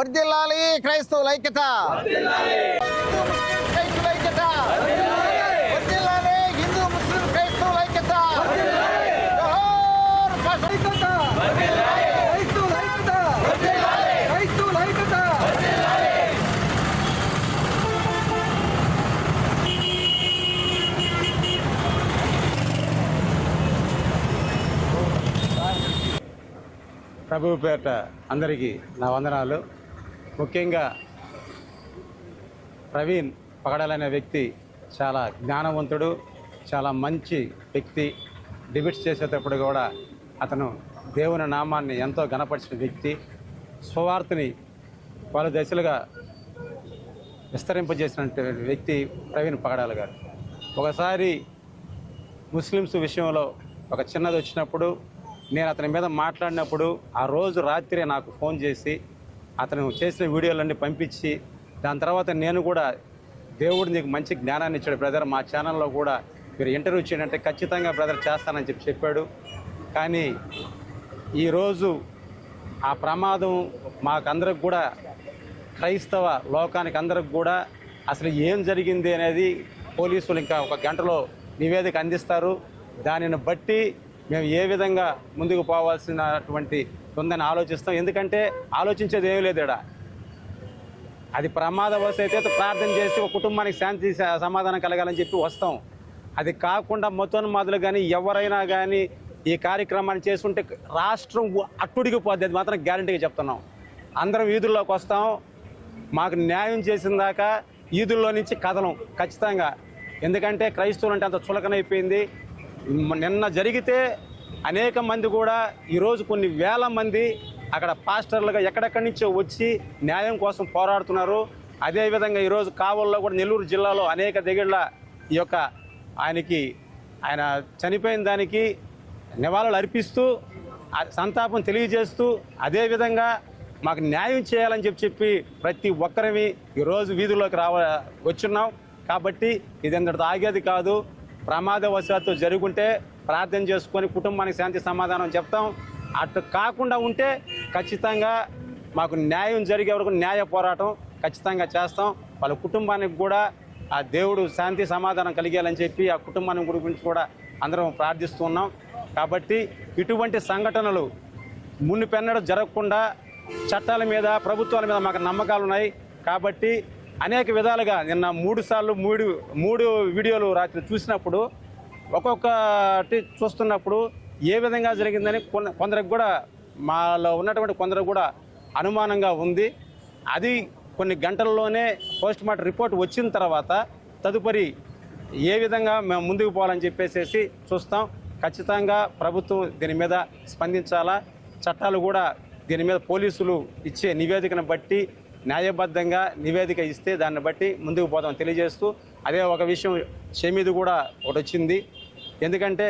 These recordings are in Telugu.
వర్ధిల్లాలి క్రైస్తవుల ఐక్యత, క్రైస్తవుల ఐక్యత, వర్ధిల్లాలి హిందూ ముస్లిం క్రైస్తవుల ఐక్యత. ప్రభువు పేట అందరికీ నా వందనాలు. ముఖ్యంగా ప్రవీణ్ పగడాలనే వ్యక్తి చాలా జ్ఞానవంతుడు, చాలా మంచి వ్యక్తి. డిబేట్స్ చేసేటప్పుడు కూడా అతను దేవుని నామాన్ని ఎంతో ఘనపరిచిన వ్యక్తి. సువార్తని పలు దశలుగా విస్తరింపజేసినటువంటి వ్యక్తి ప్రవీణ్ పగడాల గారు. ఒకసారి ముస్లిమ్స్ విషయంలో ఒక చిన్నది వచ్చినప్పుడు నేను అతని మీద మాట్లాడినప్పుడు ఆ రోజు రాత్రి నాకు ఫోన్ చేసి అతను చేసిన వీడియోలన్నీ పంపించి, దాని తర్వాత నేను కూడా దేవుడు నీకు మంచి జ్ఞానాన్ని ఇచ్చాడు బ్రదర్, మా ఛానల్లో కూడా మీరు ఇంటర్వ్యూ చేయంటే ఖచ్చితంగా బ్రదర్ చేస్తానని చెప్పాడు. కానీ ఈరోజు ఆ ప్రమాదం మాకందరికి కూడా, క్రైస్తవ లోకానికి అందరికి కూడా అసలు ఏం జరిగింది అనేది పోలీసులు ఇంకా ఒక గంటలో నివేదిక అందిస్తారు. దానిని బట్టి మేము ఏ విధంగా ముందుకు పోవాల్సినటువంటి ఉందని ఆలోచిస్తాం. ఎందుకంటే ఆలోచించేది ఏమీ లేదు ఇక్కడ. అది ప్రమాదవశాత్తు అయితే ప్రార్థన చేసి ఒక కుటుంబానికి శాంతి సమాధానం కలగాలని చెప్పి వస్తాం. అది కాకుండా మొట్టమొదలు కానీ ఎవరైనా కానీ ఈ కార్యక్రమాన్ని చేసుకుంటే రాష్ట్రం అట్టుడికిపోద్ది. అది మాత్రం గ్యారంటీగా చెప్తున్నాం. అందరం వీధుల్లోకి వస్తాం. మాకు న్యాయం చేసిన దాకా వీధుల్లో నుంచి కదలం ఖచ్చితంగా. ఎందుకంటే క్రైస్తవులు అంటే అంత చులకనైపోయింది. నిన్న జరిగితే అనేక మంది కూడా ఈరోజు కొన్ని వేల మంది అక్కడ పాస్టర్లుగా ఎక్కడెక్కడి నుంచో వచ్చి న్యాయం కోసం పోరాడుతున్నారు. అదేవిధంగా ఈరోజు కావల్లో కూడా నెల్లూరు జిల్లాలో అనేక దగ్గర ఈ యొక్క ఆయన చనిపోయిన దానికి నివాళులు అర్పిస్తూ సంతాపం తెలియజేస్తూ అదేవిధంగా మాకు న్యాయం చేయాలని చెప్పి ప్రతి ఒక్కరిని ఈరోజు వీధుల్లోకి వచ్చున్నాం. కాబట్టి ఇది అందరితో ఆగేది కాదు. ప్రమాదవశాత్తు జరుగుంటే ప్రార్థన చేసుకొని కుటుంబానికి శాంతి సమాధానం చెప్తాం. అటు కాకుండా ఉంటే ఖచ్చితంగా మాకు న్యాయం జరిగే వరకు న్యాయ పోరాటం ఖచ్చితంగా చేస్తాం. వాళ్ళ కుటుంబానికి కూడా ఆ దేవుడు శాంతి సమాధానం కలిగేయాలని చెప్పి ఆ కుటుంబాన్ని గురించి కూడా అందరం ప్రార్థిస్తున్నాం. కాబట్టి ఇటువంటి సంఘటనలు మునిపెన్నడూ జరగకుండా చట్టాల మీద, ప్రభుత్వాల మీద మాకు నమ్మకాలు ఉన్నాయి. కాబట్టి అనేక విధాలుగా నిన్న 3 సార్లు 3 వీడియోలు రాత్రి చూసినప్పుడు ఒక్కొక్కటి చూస్తున్నప్పుడు ఏ విధంగా జరిగిందని కొందరికి కూడా, మాలో ఉన్నటువంటి కొందరికి కూడా అనుమానంగా ఉంది. అది కొన్ని గంటల్లోనే పోస్ట్ మార్టం రిపోర్ట్ వచ్చిన తర్వాత తదుపరి ఏ విధంగా మేము ముందుకు పోవాలని చెప్పేసి చూస్తాం. ఖచ్చితంగా ప్రభుత్వం దీని మీద స్పందించాలా. చట్టాలు కూడా దీని మీద పోలీసులు ఇచ్చే నివేదికను బట్టి న్యాయబద్ధంగా నివేదిక ఇస్తే దాన్ని బట్టి ముందుకు పోదాం తెలియజేస్తూ, అదే ఒక విషయం షమీద్ కూడా ఒకటి వచ్చింది. ఎందుకంటే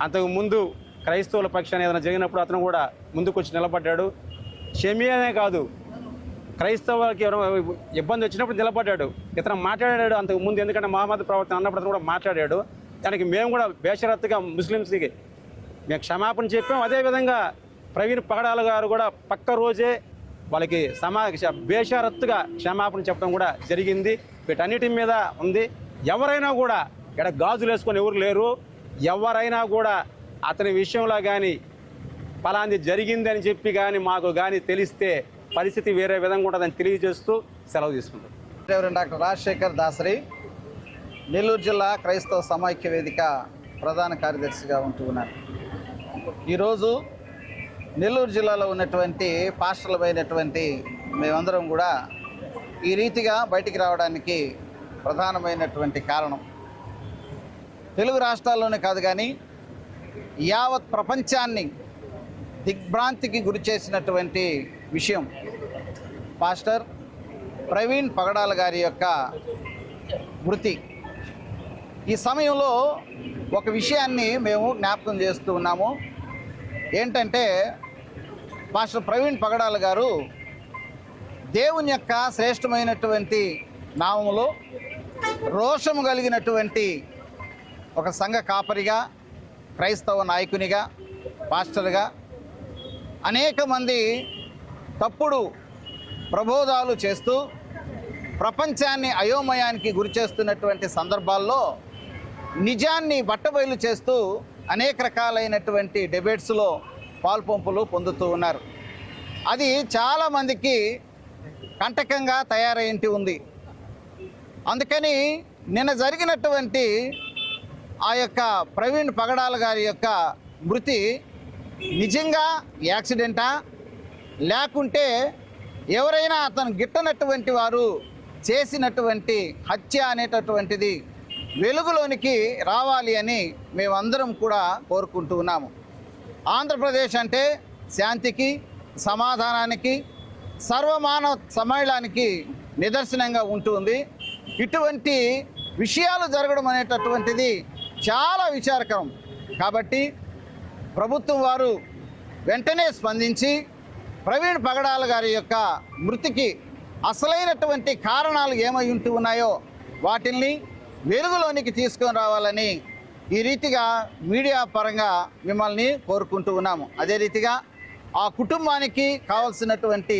అంతకుముందు క్రైస్తవుల పక్షాన్ని ఏదైనా జరిగినప్పుడు అతను కూడా ముందుకు వచ్చి నిలబడ్డాడు. షమీ అనే కాదు, క్రైస్తవులకి ఇబ్బంది వచ్చినప్పుడు నిలబడ్డాడు. ఇతను మాట్లాడాడు అంతకుముందు. ఎందుకంటే మహమ్మద్ ప్రవర్తన అన్నప్పుడు అతను కూడా మాట్లాడాడు. దానికి మేము కూడా బేషరత్తుగా ముస్లిమ్స్కి మేము క్షమాపణ చెప్పాం. అదేవిధంగా ప్రవీణ్ పగడాల గారు కూడా పక్క రోజే వాళ్ళకి బేషరత్తుగా క్షమాపణ చెప్పడం కూడా జరిగింది. వీటన్నిటి మీద ఉంది. ఎవరైనా కూడా ఇక్కడ గాజులు వేసుకొని ఎవరు లేరు. ఎవరైనా కూడా అతని విషయంలో కానీ ఫలాంది జరిగిందని చెప్పి కానీ మాకు కానీ తెలిస్తే పరిస్థితి వేరే విధంగా ఉంటుందని తెలియజేస్తూ సెలవు తీసుకుంటాం. డాక్టర్ రాజశేఖర్ దాసరి, నెల్లూరు జిల్లా క్రైస్తవ సమైక్య వేదిక ప్రధాన కార్యదర్శిగా ఉంటూ ఉన్నాను. ఈరోజు నెల్లూరు జిల్లాలో ఉన్నటువంటి పాస్టర్లమైనటువంటి మేమందరం కూడా ఈ రీతిగా బయటికి రావడానికి ప్రధానమైనటువంటి కారణం తెలుగు రాష్ట్రాల్లోనే కాదు కానీ యావత్ ప్రపంచాన్ని దిగ్భ్రాంతికి గురి చేసినటువంటి విషయం పాస్టర్ ప్రవీణ్ పగడాల గారి యొక్క మృతి. ఈ సమయంలో ఒక విషయాన్ని మేము జ్ఞాపకం చేస్తూ ఉన్నాము. ఏంటంటే పాస్టర్ ప్రవీణ్ పగడాల గారు దేవుని యొక్క శ్రేష్టమైనటువంటి నామములో రోషము కలిగినటువంటి ఒక సంఘ కాపరిగా, క్రైస్తవ నాయకునిగా, పాస్టర్గా అనేక మంది తప్పుడు ప్రబోధాలు చేస్తూ ప్రపంచాన్ని అయోమయానికి గురి చేస్తున్నటువంటి సందర్భాల్లో నిజాన్ని బట్టబయలు చేస్తూ అనేక రకాలైనటువంటి డిబేట్స్లో పాల్పంపులు పొందుతూ ఉన్నారు. అది చాలామందికి కంటకంగా తయారైంటి ఉంది. అందుకని నిన్న జరిగినటువంటి ఆ యొక్క ప్రవీణ్ పగడాల గారి యొక్క మృతి నిజంగా యాక్సిడెంటా, లేకుంటే ఎవరైనా అతను గిట్టనటువంటి వారు చేసినటువంటి హత్య అనేటటువంటిది వెలుగులోనికి రావాలి అని మేమందరం కూడా కోరుకుంటూ ఉన్నాము. ఆంధ్రప్రదేశ్ అంటే శాంతికి, సమాధానానికి, సర్వమానవ సమ్మేళనానికి నిదర్శనంగా ఉంటుంది. ఇటువంటి విషయాలు జరగడం అనేటటువంటిది చాలా విచారకరం. కాబట్టి ప్రభుత్వం వారు వెంటనే స్పందించి ప్రవీణ్ పగడాల గారి యొక్క మృతికి అసలైనటువంటి కారణాలు ఏమై ఉంటూ ఉన్నాయో వాటిల్ని వెలుగులోనికి తీసుకొని రావాలని ఈ రీతిగా మీడియా పరంగా మిమ్మల్ని కోరుకుంటూ ఉన్నాము. అదే రీతిగా ఆ కుటుంబానికి కావాల్సినటువంటి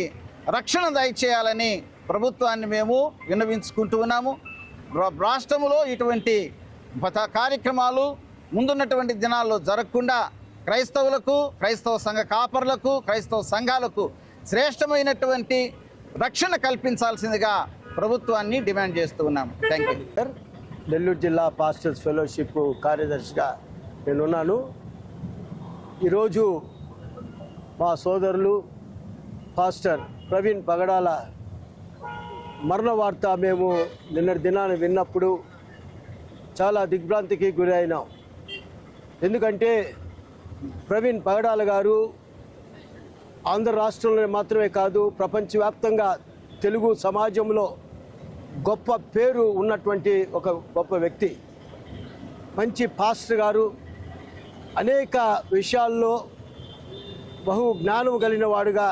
రక్షణ దయచేయాలని ప్రభుత్వాన్ని మేము విన్నవించుకుంటూ ఉన్నాము. రాష్ట్రంలో ఇటువంటి కార్యక్రమాలు ముందున్నటువంటి దినాల్లో జరగకుండా క్రైస్తవులకు, క్రైస్తవ సంఘ కాపరులకు, క్రైస్తవ సంఘాలకు శ్రేష్టమైనటువంటి రక్షణ కల్పించాల్సిందిగా ప్రభుత్వాన్ని డిమాండ్ చేస్తూ ఉన్నాము. Thank you. నెల్లూరు జిల్లా పాస్టర్స్ ఫెలోషిప్ కార్యదర్శిగా నేనున్నాను. ఈరోజు మా సోదరులు పాస్టర్ ప్రవీణ్ పగడాల మరణ వార్త మేము నిన్నటి దినాన్ని విన్నప్పుడు చాలా దిగ్భ్రాంతికి గురి అయినాం. ఎందుకంటే ప్రవీణ్ పగడాల గారు ఆంధ్ర రాష్ట్రంలో మాత్రమే కాదు, ప్రపంచవ్యాప్తంగా తెలుగు సమాజంలో గొప్ప పేరు ఉన్నటువంటి ఒక గొప్ప వ్యక్తి. మంచి పాస్టర్ గారు, అనేక విషయాల్లో బహు జ్ఞానం కలిగిన వాడుగా,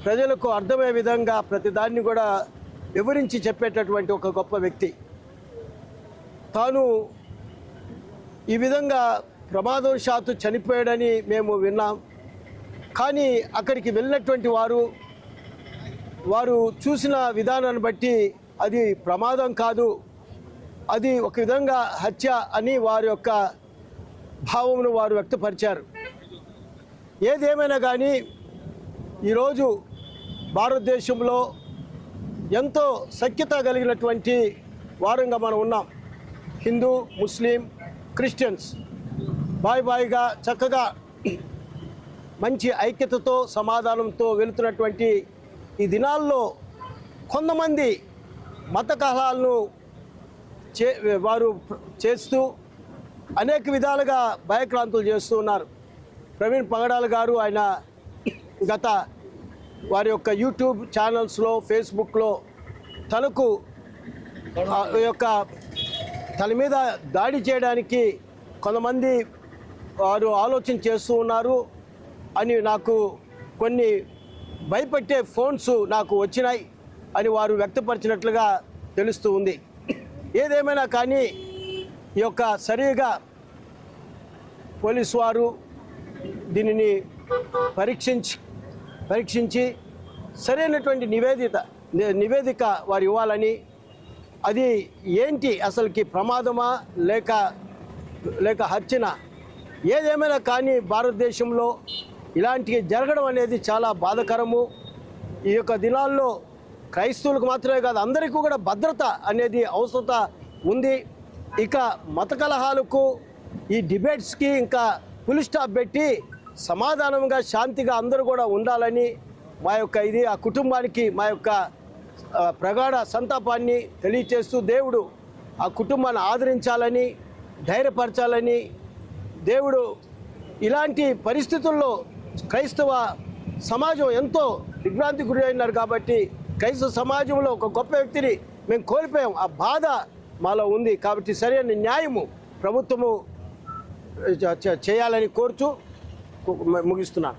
ప్రజలకు అర్థమయ్యే విధంగా ప్రతిదాన్ని కూడా వివరించి చెప్పేటటువంటి ఒక గొప్ప వ్యక్తి. తాను ఈ విధంగా ప్రమాదవశాత్తు చనిపోయాడని మేము విన్నాం. కానీ అక్కడికి వెళ్ళినటువంటి వారు చూసిన విధానాన్ని బట్టి అది ప్రమాదం కాదు, అది ఒక విధంగా హత్య అని వారి యొక్క భావమును వారు వ్యక్తపరిచారు. ఏదేమైనా కానీ ఈరోజు భారతదేశంలో ఎంతో సఖ్యత కలిగినటువంటి వారంగా మనం ఉన్నాం. హిందూ, ముస్లిం, క్రిస్టియన్స్ బాయిగా చక్కగా మంచి ఐక్యతతో, సమాధానంతో వెళుతున్నటువంటి ఈ దినాల్లో కొంతమంది మత కలహాలను వారు చేస్తూ అనేక విధాలుగా భయక్రాంతులు చేస్తూ ఉన్నారు. ప్రవీణ్ పగడాల గారు ఆయన గత వారి యొక్క యూట్యూబ్ ఛానల్స్లో, ఫేస్బుక్లో తనకు తన మీద దాడి చేయడానికి కొంతమంది వారు ఆలోచన చేస్తూ ఉన్నారు అని నాకు కొన్ని భయపెట్టే ఫోన్స్ నాకు వచ్చినాయి అని వారు వ్యక్తపరిచినట్లుగా తెలుస్తూ ఉంది. ఏదేమైనా కానీ ఈ యొక్క సరిగా పోలీసు వారు దీనిని పరీక్షించి సరైనటువంటి నివేదిక వారు ఇవ్వాలని, అది ఏంటి అసలుకి ప్రమాదమా లేక హత్యనా, ఏదేమైనా కానీ భారతదేశంలో ఇలాంటివి జరగడం అనేది చాలా బాధాకరము. ఈ యొక్క దినాల్లో క్రైస్తవులకు మాత్రమే కాదు, అందరికీ కూడా భద్రత అనేది అవసరత ఉంది. ఇక మత కలహాలకు, ఈ డిబేట్స్కి ఇంకా ఫుల్ స్టాప్ పెట్టి సమాధానంగా, శాంతిగా అందరూ కూడా ఉండాలని మా యొక్క ఆ కుటుంబానికి మా యొక్క ప్రగాఢ సంతాపాన్ని తెలియచేస్తూ, దేవుడు ఆ కుటుంబాన్ని ఆదరించాలని, ధైర్యపరచాలని, దేవుడు ఇలాంటి పరిస్థితుల్లో క్రైస్తవ సమాజం ఎంతో దిగ్భ్రాంతికి గురి అయినారు. కాబట్టి క్రైస్తవ సమాజంలో ఒక గొప్ప వ్యక్తిని మేము కోల్పోయాం. ఆ బాధ మాలో ఉంది. కాబట్టి సరైన న్యాయము ప్రభుత్వము చేయాలని కోరుచూ ముగిస్తున్నాను.